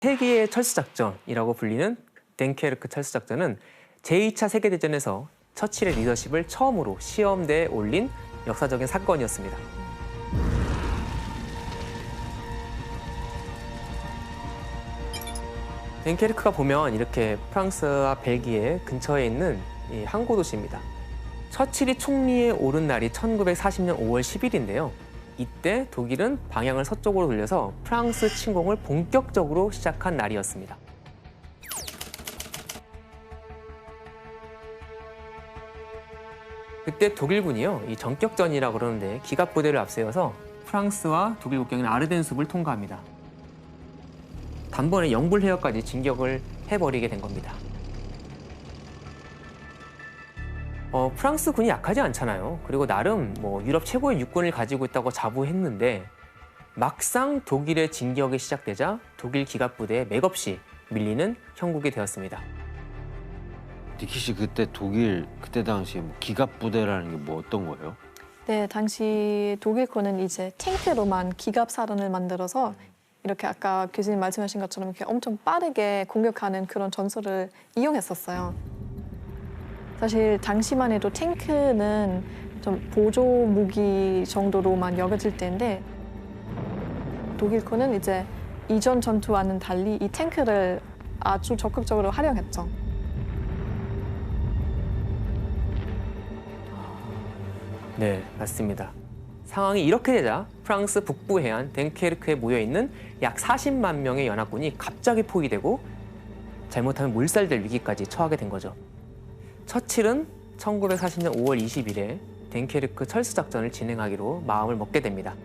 세계의 철수작전이라고 불리는 덴케르크 철수작전은 제2차 세계대전에서 처칠의 리더십을 처음으로 시험대에 올린 역사적인 사건이었습니다. 덴케르크가 보면 이렇게 프랑스와 벨기에 근처에 있는 이 항구 도시입니다. 처칠이 총리에 오른 날이 1940년 5월 10일인데요. 이때 독일은 방향을 서쪽으로 돌려서 프랑스 침공을 본격적으로 시작한 날이었습니다. 그때 독일군이요, 이 전격전이라고 그러는데 기갑부대를 앞세워서 프랑스와 독일 국경인 아르덴 숲을 통과합니다. 단번에 영불 해역까지 진격을 해버리게 된 겁니다. 프랑스 군이 약하지 않잖아요. 그리고 나름 유럽 최고의 육군을 가지고 있다고 자부했는데 막상 독일의 진격이 시작되자 독일 기갑부대에 맥없이 밀리는 형국이 되었습니다. 니키 씨 그때 당시에 기갑부대라는 게 어떤 거예요? 네, 당시 독일군은 이제 탱크로만 기갑사단을 만들어서 이렇게 아까 교수님 말씀하신 것처럼 이렇게 엄청 빠르게 공격하는 그런 전술을 이용했었어요. 사실 당시만 해도 탱크는 좀 보조 무기 정도로만 여겨질 때인데 독일군은 이제 이전 전투와는 달리 이 탱크를 아주 적극적으로 활용했죠. 네, 맞습니다. 상황이 이렇게 되자 프랑스 북부 해안 덴케르크에 모여있는 약 40만 명의 연합군이 갑자기 포위되고 잘못하면 몰살될 위기까지 처하게 된 거죠. 처칠은 1940년 5월 20일에 덴케르크 철수작전을 진행하기로 마음을 먹게 됩니다.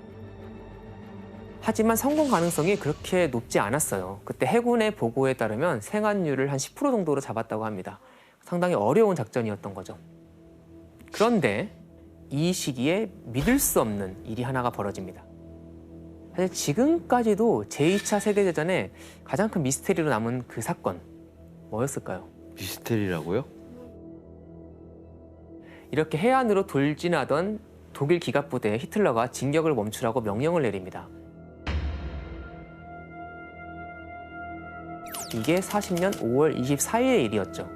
하지만 성공 가능성이 그렇게 높지 않았어요. 그때 해군의 보고에 따르면 생환율을 한 10% 정도로 잡았다고 합니다. 상당히 어려운 작전이었던 거죠. 그런데 이 시기에 믿을 수 없는 일이 하나가 벌어집니다. 사실 지금까지도 제2차 세계대전의 가장 큰 미스테리로 남은 그 사건, 뭐였을까요? 미스테리라고요? 이렇게 해안으로 돌진하던 독일 기갑부대에 히틀러가 진격을 멈추라고 명령을 내립니다. 이게 40년 5월 24일의 일이었죠.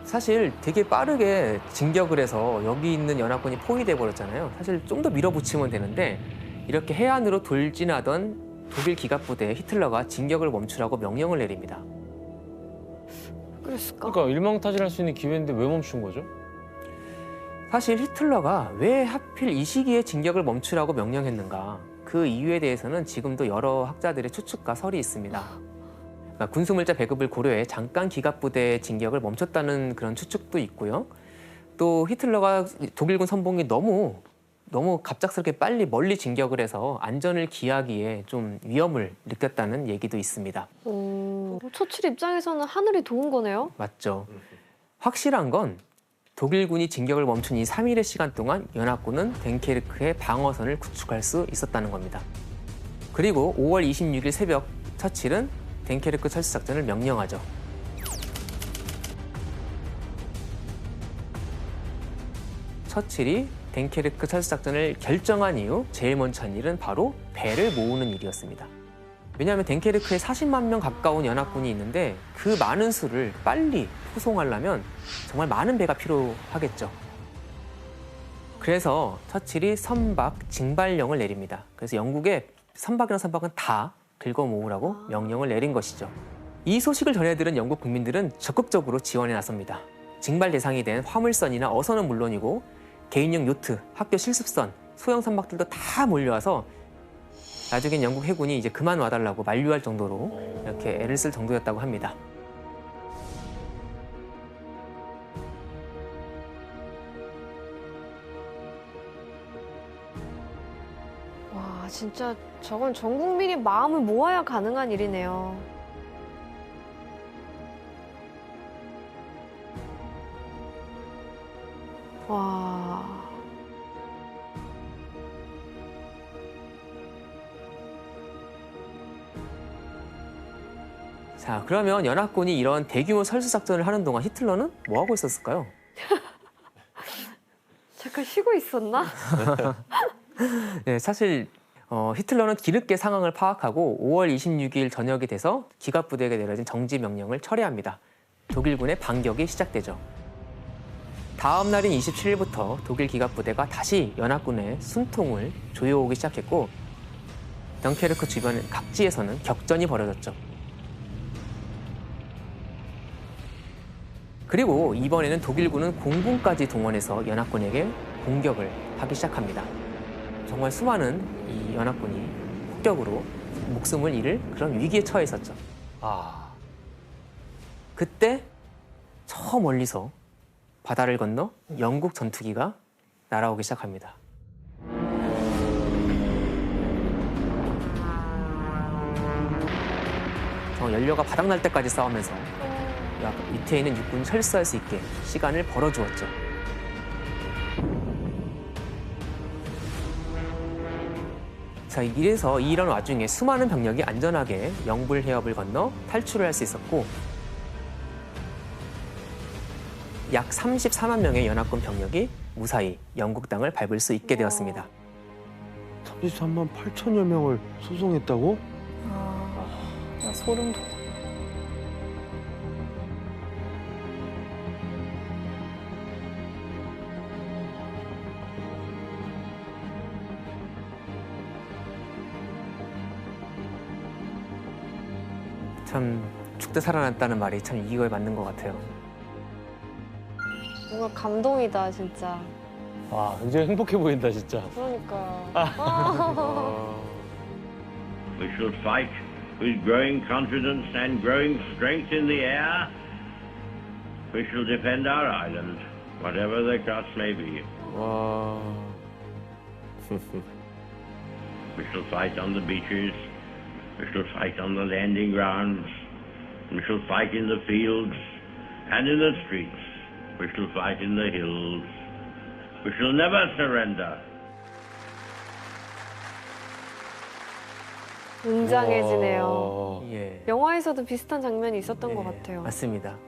사실 되게 빠르게 진격을 해서 여기 있는 연합군이 포위돼 버렸잖아요. 사실 좀 더 밀어붙이면 되는데 이렇게 해안으로 돌진하던 독일 기갑부대에 히틀러가 진격을 멈추라고 명령을 내립니다. 그랬을까? 그러니까 일망타진할 수 있는 기회인데 왜 멈춘 거죠? 사실 히틀러가 왜 하필 이 시기에 진격을 멈추라고 명령했는가, 그 이유에 대해서는 지금도 여러 학자들의 추측과 설이 있습니다. 그러니까 군수물자 배급을 고려해 잠깐 기갑부대의 진격을 멈췄다는 그런 추측도 있고요. 또 히틀러가 독일군 선봉이 너무 갑작스럽게 빨리 멀리 진격을 해서 안전을 기하기에 좀 위험을 느꼈다는 얘기도 있습니다. 처칠 입장에서는 하늘이 도운 거네요? 맞죠. 확실한 건 독일군이 진격을 멈춘 이 3일의 시간 동안 연합군은 덴케르크의 방어선을 구축할 수 있었다는 겁니다. 그리고 5월 26일 새벽 처칠은 덴케르크 철수작전을 명령하죠. 처칠이 덴케르크 철수작전을 결정한 이후 제일 먼저 한 일은 바로 배를 모으는 일이었습니다. 왜냐하면 덴케르크에 40만 명 가까운 연합군이 있는데 그 많은 수를 빨리 포송하려면 정말 많은 배가 필요하겠죠. 그래서 처칠이 선박 징발령을 내립니다. 그래서 영국의 선박이나 선박은 다 긁어 모으라고 명령을 내린 것이죠. 이 소식을 전해들은 영국 국민들은 적극적으로 지원에 나섭니다. 징발 대상이 된 화물선이나 어선은 물론이고 개인용 요트, 학교 실습선, 소형 선박들도 다 몰려와서 나중엔 영국 해군이 이제 그만 와달라고 만류할 정도로 이렇게 애를 쓸 정도였다고 합니다. 와, 진짜 저건 전 국민이 마음을 모아야 가능한 일이네요. 와. 자, 그러면 연합군이 이런 대규모 철수작전을 하는 동안 히틀러는 뭐 하고 있었을까요? 잠깐 쉬고 있었나? 네, 사실 히틀러는 뒤늦게 상황을 파악하고 5월 26일 저녁이 돼서 기갑부대에게 내려진 정지 명령을 철회합니다. 독일군의 반격이 시작되죠. 다음 날인 27일부터 독일 기갑부대가 다시 연합군의 숨통을 조여오기 시작했고 덩케르크 주변 각지에서는 격전이 벌어졌죠. 그리고 이번에는 독일군은 공군까지 동원해서 연합군에게 공격을 하기 시작합니다. 정말 수많은 이 연합군이 폭격으로 목숨을 잃을 그런 위기에 처해 있었죠. 그때 저 멀리서 바다를 건너 영국 전투기가 날아오기 시작합니다. 저 연료가 바닥날 때까지 싸우면서 밑에 있는 육군이 철수할 수 있게 시간을 벌어주었죠. 자, 이래서 이런 와중에 수많은 병력이 안전하게 영불 해협을 건너 탈출을 할 수 있었고 약 34만 명의 연합군 병력이 무사히 영국 땅을 밟을 수 있게 되었습니다. 33만 8천여 명을 소송했다고? 나 소름 돋아. 참 죽다 살아났다는 말이 참 이거에 맞는 것 같아요. 뭔가 감동이다 진짜. 와, 굉장히 행복해 보인다, 진짜. 그러니까. We shall fight with growing confidence and growing strength in the air. We shall defend our island, whatever the cost may be. 와. We shall fight on the beaches. We shall fight on the landing grounds. We shall fight in the fields and in the streets. We shall fight in the hills. We shall never surrender. 웅장해지네요. 예. 영화에서도 비슷한 장면이 있었던 네, 것 같아요. 맞습니다.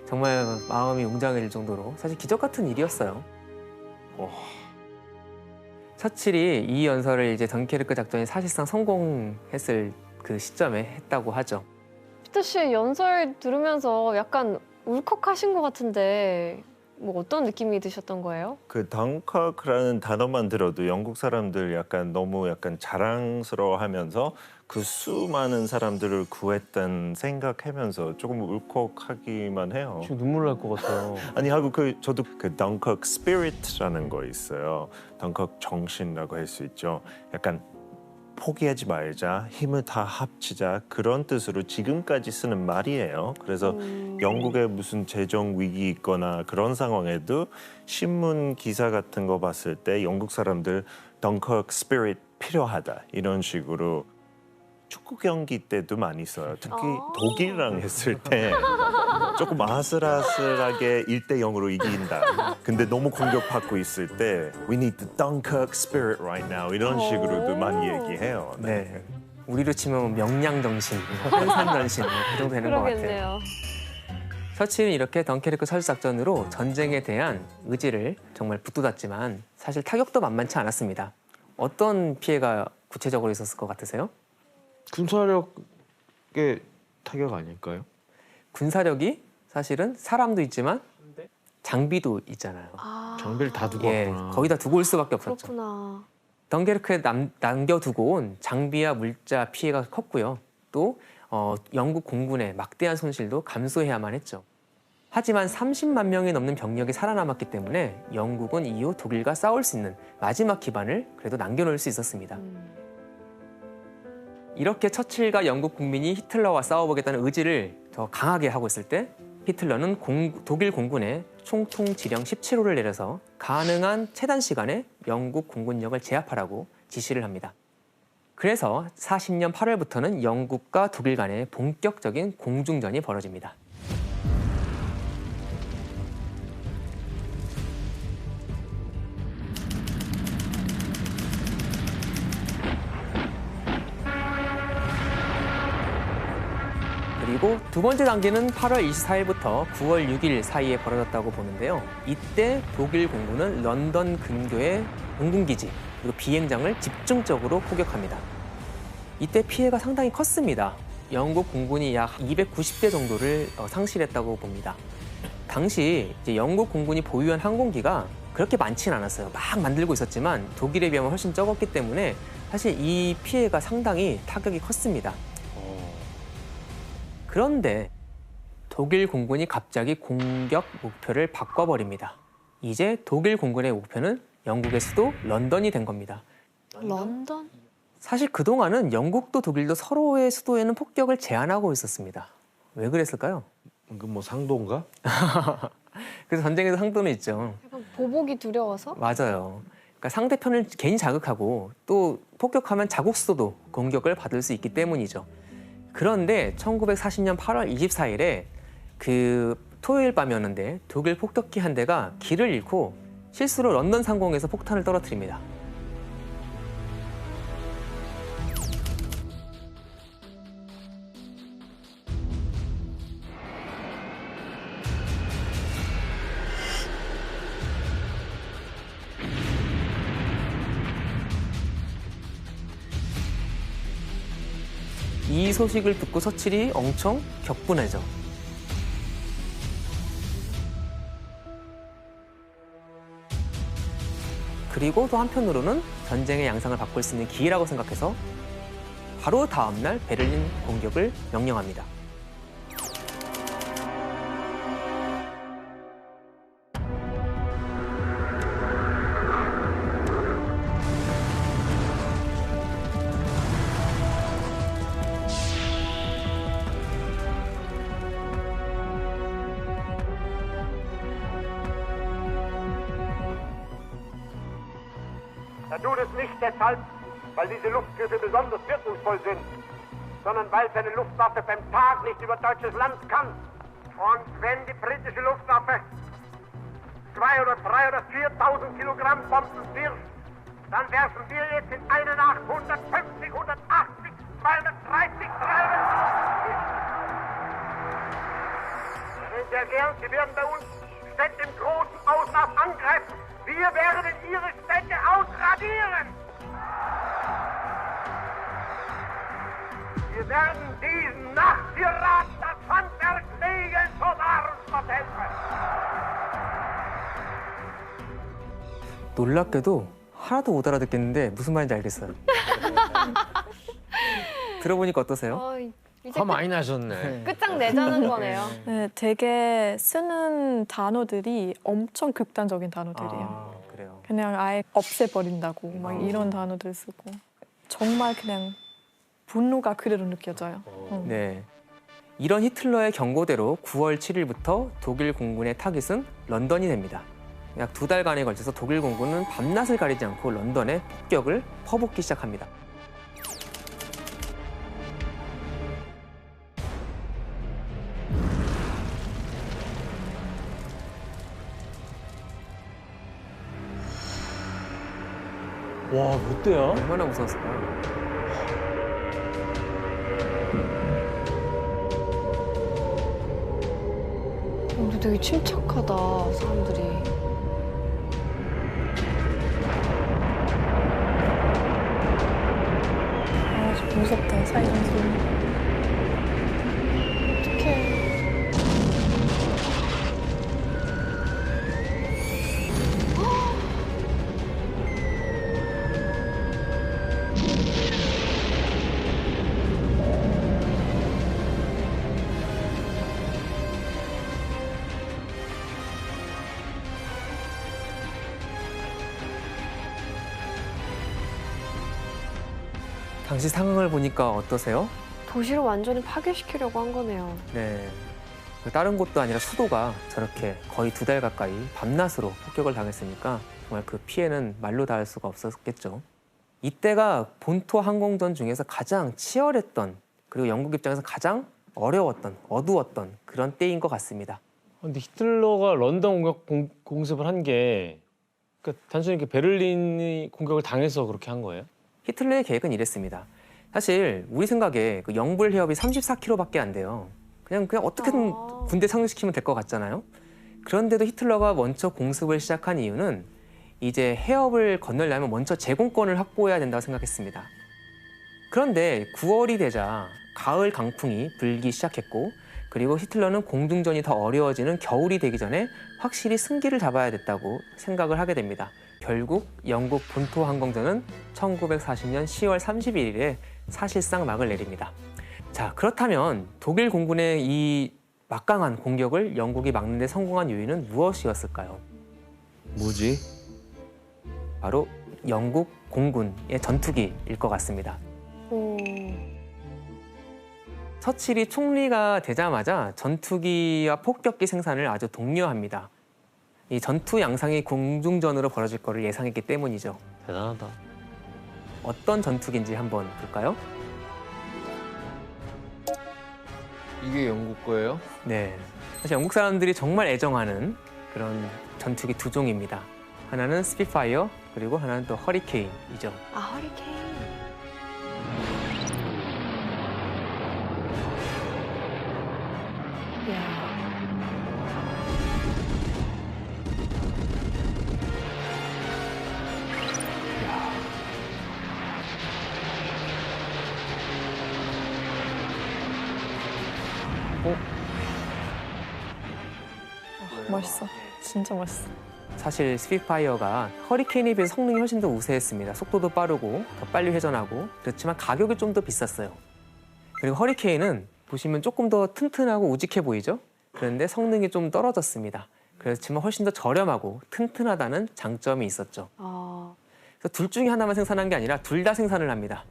정말 마음이 웅장해질 정도로 사실 기적 같은 일이었어요. 처칠이 이 연설을 이제 덩케르크 작전이 사실상 성공했을 그 시점에 했다고 하죠. 피터 씨 연설 들으면서 약간 울컥하신 것 같은데 뭐 어떤 느낌이 드셨던 거예요? 그 덩커크라는 단어만 들어도 영국 사람들 약간 너무 약간 자랑스러워하면서 그 수많은 사람들을 구했던 생각하면서 조금 울컥하기만 해요. 지금 눈물 날 것 같아요. 아니 하고 저도 그 덩커크 스피릿이라는 거 있어요. 덩커크 정신이라고 할 수 있죠. 약간 포기하지 말자, 힘을 다 합치자 그런 뜻으로 지금까지 쓰는 말이에요. 그래서 영국에 무슨 재정 위기 있거나 그런 상황에도 신문 기사 같은 거 봤을 때 영국 사람들 덩커크 스피릿 필요하다 이런 식으로 축구 경기 때도 많이 써요. 특히 독일이랑 했을 때 조금 아슬아슬하게 1대0으로 이긴다. 근데 너무 공격받고 있을 때 We need the Dunkirk spirit right now 이런 식으로도 많이 얘기해요. 네. 우리로 치면 명량정신, 한산전신 그 정도 되는 것 같아요. 그러겠네요. 처칠은 이렇게 덩케르크 철수작전으로 전쟁에 대한 의지를 정말 북돋았지만 사실 타격도 만만치 않았습니다. 어떤 피해가 구체적으로 있었을 것 같으세요? 군사력의 타격 아닐까요? 군사력이 사실은 사람도 있지만 장비도 있잖아요. 장비를 다 두고 예, 왔구나. 거기다 두고 올 수밖에 없었죠. 그렇구나. 덩케르크에 남겨두고 온 장비와 물자 피해가 컸고요. 또 영국 공군의 막대한 손실도 감수해야만 했죠. 하지만 30만 명이 넘는 병력이 살아남았기 때문에 영국은 이후 독일과 싸울 수 있는 마지막 기반을 그래도 남겨놓을 수 있었습니다. 이렇게 처칠과 영국 국민이 히틀러와 싸워보겠다는 의지를 더 강하게 하고 있을 때 히틀러는 독일 공군에 총통 지령 17호를 내려서 가능한 최단 시간에 영국 공군력을 제압하라고 지시를 합니다. 그래서 40년 8월부터는 영국과 독일 간의 본격적인 공중전이 벌어집니다. 그리고 두 번째 단계는 8월 24일부터 9월 6일 사이에 벌어졌다고 보는데요. 이때 독일 공군은 런던 근교의 공군기지 그리고 비행장을 집중적으로 포격합니다. 이때 피해가 상당히 컸습니다. 영국 공군이 약 290대 정도를 상실했다고 봅니다. 당시 이제 영국 공군이 보유한 항공기가 그렇게 많지는 않았어요. 막 만들고 있었지만 독일에 비하면 훨씬 적었기 때문에 사실 이 피해가 상당히 타격이 컸습니다. 그런데 독일 공군이 갑자기 공격 목표를 바꿔버립니다. 이제 독일 공군의 목표는 영국의 수도 런던이 된 겁니다. 런던? 사실 그동안은 영국도 독일도 서로의 수도에는 폭격을 제한하고 있었습니다. 왜 그랬을까요? 그 뭐 상도인가? 그래서 전쟁에서 상도는 있죠. 약간 보복이 두려워서? 맞아요. 그러니까 상대편을 괜히 자극하고 또 폭격하면 자국 수도도 공격을 받을 수 있기 때문이죠. 그런데 1940년 8월 24일에 그 토요일 밤이었는데 독일 폭격기 한 대가 길을 잃고 실수로 런던 상공에서 폭탄을 떨어뜨립니다. 이 소식을 듣고 서칠이 엄청 격분해져. 그리고 또 한편으로는 전쟁의 양상을 바꿀 수 있는 기회라고 생각해서 바로 다음 날 베를린 공격을 명령합니다. Er tut es nicht deshalb, weil diese Luftschiffe besonders wirkungsvoll sind, sondern weil seine Luftwaffe beim Tag nicht über deutsches Land kann. Und wenn die britische Luftwaffe 2.000 oder 3.000 oder 4.000 Kilogramm Bomben wirft, dann werfen wir jetzt in einer Nacht 150, 180, 230, 300. Sehr gern, Sie werden bei uns Städte im großen Ausmaß angreifen. Wir werden Ihre Städte ausradieren. Wir werden diesen Nachtpiraten das Handwerk legen, so wahr uns Gott helfe. 놀랍게도 하나도 못 알아듣겠는데 무슨 말인지 알겠어요. 들어보니까 어떠세요? 이제 화 많이 나셨네. 끝장내자는 거네요. 네, 되게 쓰는 단어들이 엄청 극단적인 단어들이에요. 아, 그래요. 그냥 아예 없애버린다고 막 이런 단어들 쓰고 정말 그냥 분노가 그대로 느껴져요. 네. 이런 히틀러의 경고대로 9월 7일부터 독일 공군의 타깃은 런던이 됩니다. 약 2달간에 걸쳐서 독일 공군은 밤낮을 가리지 않고 런던에 폭격을 퍼붓기 시작합니다. 와, 몇 대야? 얼마나 무서웠을까요? 근데 되게 침착하다, 사람들이. 아, 좀 무섭다, 사이전수. 어떡해. 당시 상황을 보니까 어떠세요? 도시를 완전히 파괴시키려고 한 거네요. 네. 다른 곳도 아니라 수도가 저렇게 거의 2달 가까이 밤낮으로 폭격을 당했으니까 정말 그 피해는 말로 닿을 수가 없었겠죠. 이때가 본토 항공전 중에서 가장 치열했던 그리고 영국 입장에서 가장 어려웠던 어두웠던 그런 때인 것 같습니다. 근데 히틀러가 런던 공습을 한 게 그러니까 단순히 이렇게 베를린이 공격을 당해서 그렇게 한 거예요? 히틀러의 계획은 이랬습니다. 사실 우리 생각에 그 영불 해협이 34km밖에 안 돼요. 그냥 어떻게든 군대 상륙시키면 될 것 같잖아요. 그런데도 히틀러가 먼저 공습을 시작한 이유는 이제 해협을 건너려면 먼저 제공권을 확보해야 된다고 생각했습니다. 그런데 9월이 되자 가을 강풍이 불기 시작했고 그리고 히틀러는 공중전이 더 어려워지는 겨울이 되기 전에 확실히 승기를 잡아야 됐다고 생각을 하게 됩니다. 결국 영국 본토 항공전은 1940년 10월 31일에 사실상 막을 내립니다. 자, 그렇다면 독일 공군의 이 막강한 공격을 영국이 막는 데 성공한 요인은 무엇이었을까요? 뭐지? 바로 영국 공군의 전투기일 것 같습니다. 오. 처칠이 총리가 되자마자 전투기와 폭격기 생산을 아주 독려합니다. 이 전투 양상이 공중전으로 벌어질 것을 예상했기 때문이죠. 대단하다. 어떤 전투기인지 한번 볼까요? 이게 영국 거예요? 네, 사실 영국 사람들이 정말 애정하는 그런 전투기 두 종입니다. 하나는 스피파이어, 그리고 하나는 또 허리케인이죠. 아, 허리케인. 이야. 멋있어. 진짜 멋있어. 사실 스피파이어가 허리케인에 비해 성능이 훨씬 더 우세했습니다. 속도도 빠르고 더 빨리 회전하고, 그렇지만 가격이 좀 더 비쌌어요. 그리고 허리케인은 보시면 조금 더 튼튼하고 우직해 보이죠? 그런데 성능이 좀 떨어졌습니다. 그렇지만 훨씬 더 저렴하고 튼튼하다는 장점이 있었죠. 아, 그래서 둘 중에 하나만 생산한 게 아니라 둘 다 생산을 합니다.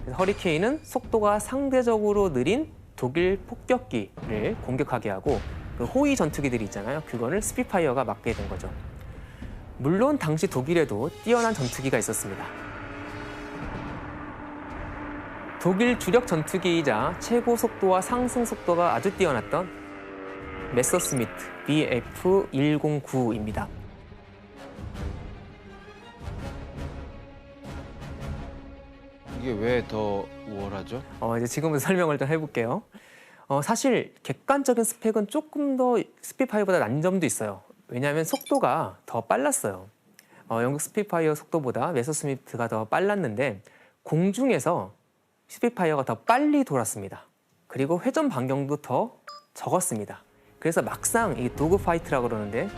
그래서 허리케인은 속도가 상대적으로 느린 독일 폭격기를 공격하게 하고, 그 호위 전투기들이 있잖아요. 그거를 스피파이어가 맡게 된 거죠. 물론 당시 독일에도 뛰어난 전투기가 있었습니다. 독일 주력 전투기이자 최고 속도와 상승 속도가 아주 뛰어났던 메서스미트 BF109입니다. 이게 왜 더 우월하죠? 이제 지금부터 설명을 좀 해볼게요. 사실 객관적인 스펙은 조금 더 스피파이어보다 난 점도 있어요. 왜냐하면 속도가 더 빨랐어요. 영국 스피파이어 속도보다 메서스미트가 더 빨랐는데 공중에서 스피파이어가 더 빨리 돌았습니다. 그리고 회전 반경도 더 적었습니다. 그래서 막상 이 도그 파이트라고 그러는데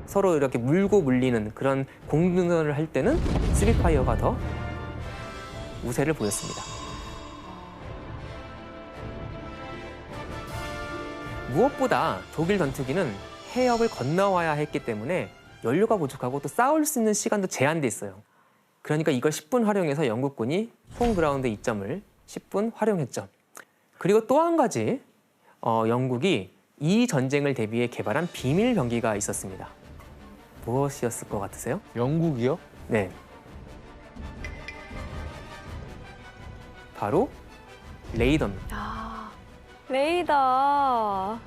서로 이렇게 물고 물리는 그런 공중전을 할 때는 스피파이어가 더 우세를 보였습니다. 무엇보다 독일 전투기는 해협을 건너와야 했기 때문에 연료가 부족하고 또 싸울 수 있는 시간도 제한돼 있어요. 그러니까 이걸 10분 활용해서 영국군이 홈그라운드 이점을 10분 활용했죠. 그리고 또 한 가지 영국이 이 전쟁을 대비해 개발한 비밀 병기가 있었습니다. 무엇이었을 것 같으세요? 영국이요? 네. 바로 레이더입니다. 아, 레이더.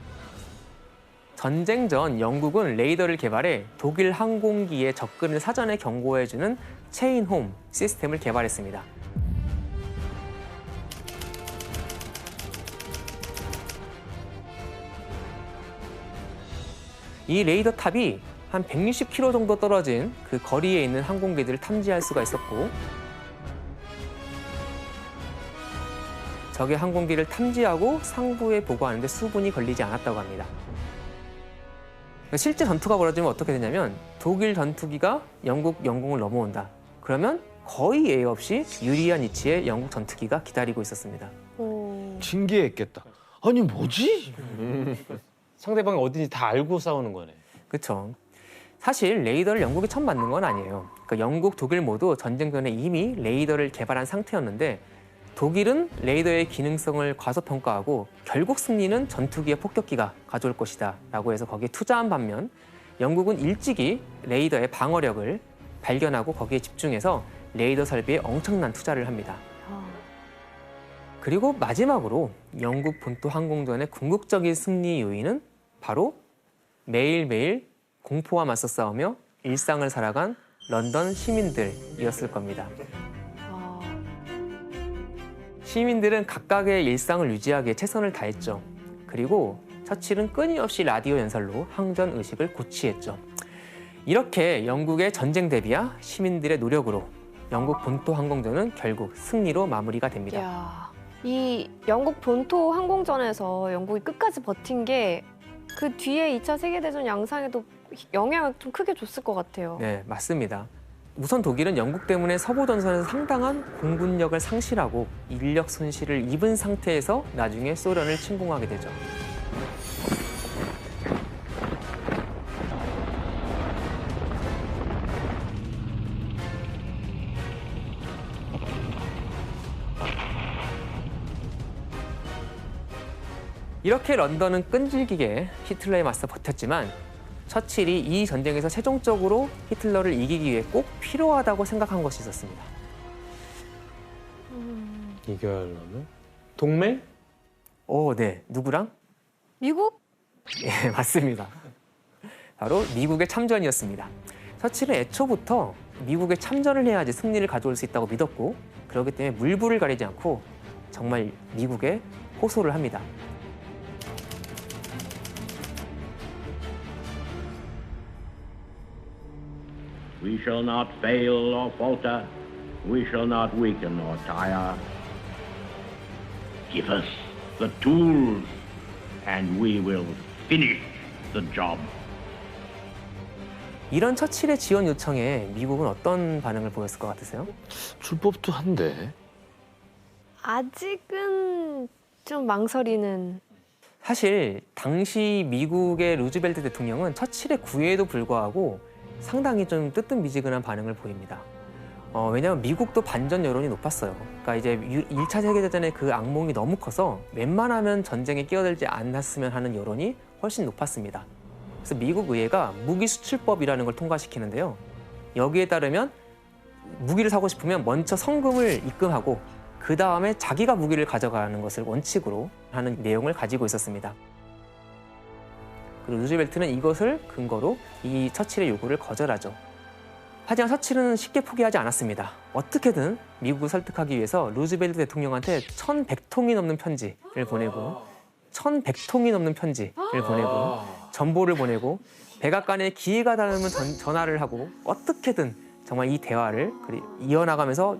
전쟁 전 영국은 레이더를 개발해 독일 항공기의 접근을 사전에 경고해주는 체인홈 시스템을 개발했습니다. 이 레이더 탑이 한 160km 정도 떨어진 그 거리에 있는 항공기들을 탐지할 수가 있었고, 적의 항공기를 탐지하고 상부에 보고하는데 수분이 걸리지 않았다고 합니다. 실제 전투가 벌어지면 어떻게 되냐면 독일 전투기가 영국 영공을 넘어온다. 그러면 거의 예의 없이 유리한 위치에 영국 전투기가 기다리고 있었습니다. 오. 신기했겠다. 아니 뭐지? 상대방이 어딘지 다 알고 싸우는 거네. 그렇죠. 사실 레이더를 영국이 처음 만든 건 아니에요. 그러니까 영국, 독일 모두 전쟁 전에 이미 레이더를 개발한 상태였는데 독일은 레이더의 기능성을 과소평가하고 결국 승리는 전투기와 폭격기가 가져올 것이다 라고 해서 거기에 투자한 반면 영국은 일찍이 레이더의 방어력을 발견하고 거기에 집중해서 레이더 설비에 엄청난 투자를 합니다. 그리고 마지막으로 영국 본토 항공전의 궁극적인 승리 요인은 바로 매일매일 공포와 맞서 싸우며 일상을 살아간 런던 시민들이었을 겁니다. 시민들은 각각의 일상을 유지하기 위해 최선을 다했죠. 그리고 처칠은 끊임없이 라디오 연설로 항전 의식을 고취했죠. 이렇게 영국의 전쟁 대비와 시민들의 노력으로 영국 본토 항공전은 결국 승리로 마무리가 됩니다. 야, 이 영국 본토 항공전에서 영국이 끝까지 버틴 게 그 뒤에 2차 세계대전 양상에도 영향을 좀 크게 줬을 것 같아요. 네, 맞습니다. 우선 독일은 영국 때문에 서부 전선에서 상당한 공군력을 상실하고 인력 손실을 입은 상태에서 나중에 소련을 침공하게 되죠. 이렇게 런던은 끈질기게 히틀러에 맞서 버텼지만 처칠이 이 전쟁에서 최종적으로 히틀러를 이기기 위해 꼭 필요하다고 생각한 것이 있었습니다. 이겨야하려면 동맹? 네. 누구랑? 미국? 예, 맞습니다. 바로 미국의 참전이었습니다. 처칠은 애초부터 미국에 참전을 해야지 승리를 가져올 수 있다고 믿었고 그렇기 때문에 물불을 가리지 않고 정말 미국에 호소를 합니다. We shall not fail or falter. We shall not weaken or tire. Give us the tools, and we will finish the job. 이런 처칠의 지원 요청에 미국은 어떤 반응을 보였을 것 같으세요? 출법도 한데. 아직은 좀 망설이는. 사실 당시 미국의 루즈벨트 대통령은 처칠의 구애에도 불구하고 상당히 좀 뜨뜻미지근한 반응을 보입니다. 왜냐하면 미국도 반전 여론이 높았어요. 그러니까 이제 1차 세계대전의 그 악몽이 너무 커서 웬만하면 전쟁에 끼어들지 않았으면 하는 여론이 훨씬 높았습니다. 그래서 미국 의회가 무기수출법이라는 걸 통과시키는데요. 여기에 따르면 무기를 사고 싶으면 먼저 성금을 입금하고 그 다음에 자기가 무기를 가져가는 것을 원칙으로 하는 내용을 가지고 있었습니다. 그리고 루즈벨트는 이것을 근거로 이 처칠의 요구를 거절하죠. 하지만 처칠은 쉽게 포기하지 않았습니다. 어떻게든 미국을 설득하기 위해서 루즈벨트 대통령한테 1,100통이 넘는 편지를 보내고 1,100통이 넘는 편지를 보내고 전보를 보내고 백악관에 기회가 닿으면 전화를 하고 어떻게든 정말 이 대화를 이어나가면서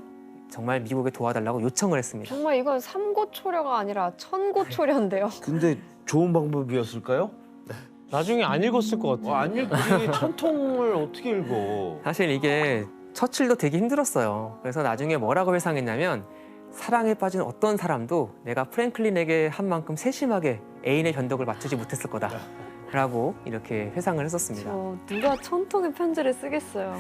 정말 미국에 도와달라고 요청을 했습니다. 정말 이건 삼고초려가 아니라 천고초려인데요. 근데 좋은 방법이었을까요? 나중에 안 읽었을 것 같아요. 아니, 우리 천통을 어떻게 읽어? 사실 이게 처칠도 되게 힘들었어요. 그래서 나중에 뭐라고 회상했냐면 사랑에 빠진 어떤 사람도 내가 프랭클린에게 한 만큼 세심하게 애인의 변덕을 맞추지 못했을 거다 라고 이렇게 회상을 했었습니다. 누가 천통의 편지를 쓰겠어요.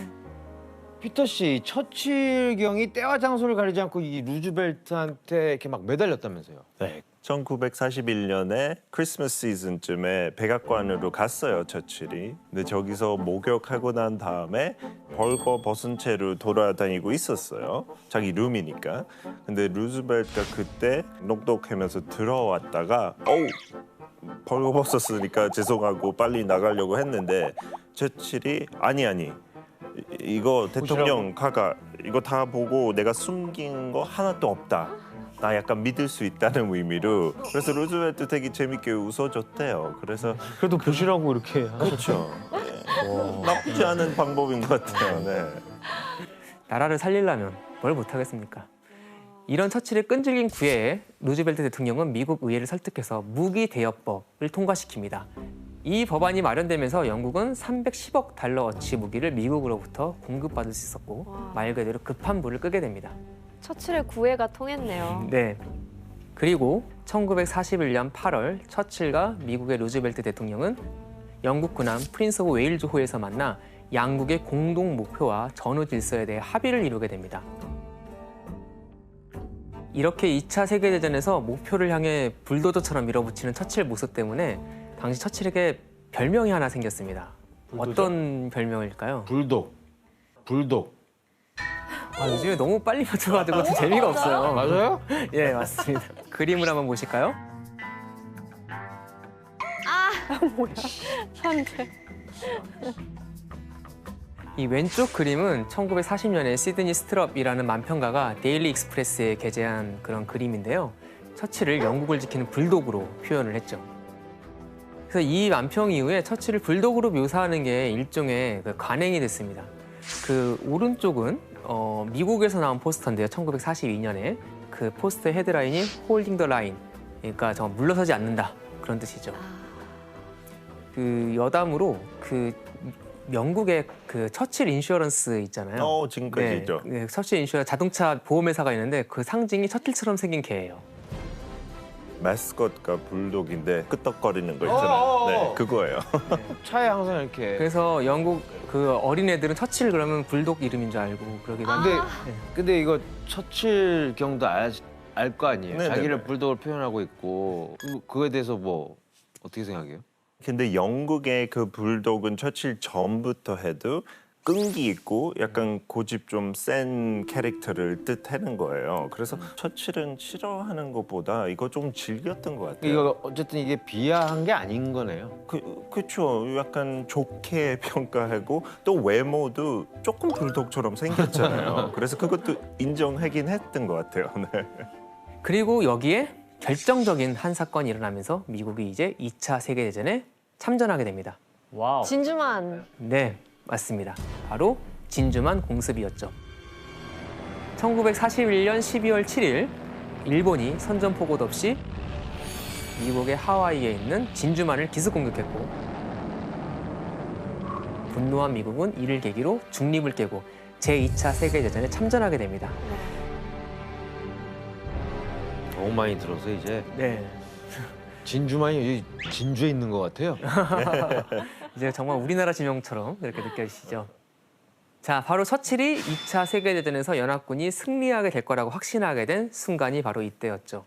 피터 씨, 처칠 경이 때와 장소를 가리지 않고 이 루즈벨트한테 이렇게 막 매달렸다면서요? 네. 1941년에 크리스마스 시즌쯤에 백악관으로 갔어요, 처칠이. 근데 저기서 목욕하고 난 다음에 벌거벗은 채로 돌아다니고 있었어요. 자기 룸이니까. 근데 루즈벨트가 그때 녹독하면서 들어왔다가 벌거벗었으니까 죄송하고 빨리 나가려고 했는데 처칠이 아니 이거 대통령 가가 이거 다 보고 내가 숨긴 거 하나도 없다. 나 약간 믿을 수 있다는 의미로 그래서 루즈벨트 되게 재밌게 웃어줬대요. 그래서 그래도 보시라고 이렇게 그렇죠. 네. 나쁘지 않은 방법인 것 같아요. 네. 나라를 살리려면 뭘 못하겠습니까? 이런 처칠의 끈질긴 구애에 루즈벨트 대통령은 미국 의회를 설득해서 무기대여법을 통과시킵니다. 이 법안이 마련되면서 영국은 310억 달러어치 무기를 미국으로부터 공급받을 수 있었고 말 그대로 급한 불을 끄게 됩니다. 처칠의 구애가 통했네요. 네. 그리고 1941년 8월 처칠과 미국의 루즈벨트 대통령은 영국 군함 프린스 오브 웨일즈호에서 만나 양국의 공동 목표와 전후 질서에 대해 합의를 이루게 됩니다. 이렇게 2차 세계대전에서 목표를 향해 불도저처럼 밀어붙이는 처칠 모습 때문에 당시 처칠에게 별명이 하나 생겼습니다. 불도저? 어떤 별명일까요? 불독. 요즘에 너무 빨리 맞춰가지고 좀 재미가 없어요. 맞아요? 예, 맞습니다. 그림을 한번 보실까요? 선대. 이 왼쪽 그림은 1940년에 시드니 스트럽이라는 만평가가 데일리 익스프레스에 게재한 그런 그림인데요. 처칠을 영국을 지키는 불독으로 표현을 했죠. 그래서 이 만평 이후에 처칠을 불독으로 묘사하는 게 일종의 그 관행이 됐습니다. 그 오른쪽은 미국에서 나온 포스터인데요. 1942년에 그 포스터의 헤드라인이 홀딩 더 라인, 그러니까 정말 물러서지 않는다 그런 뜻이죠. 그 여담으로 그 영국의 그 처칠 인슈어런스 있잖아요. 지금까지죠. 네, 처칠 인슈어런스 자동차 보험회사가 있는데 그 상징이 처칠처럼 생긴 개예요. 마스코트가 불독인데 끄떡거리는 거 있잖아요. 네, 그거예요. 차에 항상 이렇게. 그래서 영국 그 어린애들은 처칠 그러면 불독 이름인 줄 알고 그러기도 근데 합니다. 근데 이거 처칠 경도 알 거 아니에요. 네네네. 자기를 불독을 표현하고 있고 그거에 대해서 뭐 어떻게 생각해요? 근데 영국의 그 불독은 처칠 전부터 해도 끈기 있고 약간 고집 좀 센 캐릭터를 뜻하는 거예요. 그래서 처칠은 싫어하는 것보다 이거 좀 즐겼던 것 같아요. 이거 어쨌든 이게 비하한 게 아닌 거네요. 그렇죠. 약간 좋게 평가하고 또 외모도 조금 불독처럼 생겼잖아요. 그래서 그것도 인정하긴 했던 것 같아요. 네. 그리고 여기에 결정적인 한 사건이 일어나면서 미국이 이제 2차 세계대전에 참전하게 됩니다. 와우. 진주만. 네, 맞습니다. 바로 진주만 공습이었죠. 1941년 12월 7일 일본이 선전포고도 없이 미국의 하와이에 있는 진주만을 기습 공격했고 분노한 미국은 이를 계기로 중립을 깨고 제2차 세계대전에 참전하게 됩니다. 너무 많이 들어서 이제 네. 진주만이 여기 진주에 있는 것 같아요. 이제 정말 우리나라 지명처럼 그렇게 느껴지시죠? 자, 바로 처칠이 2차 세계대전에서 연합군이 승리하게 될 거라고 확신하게 된 순간이 바로 이때였죠.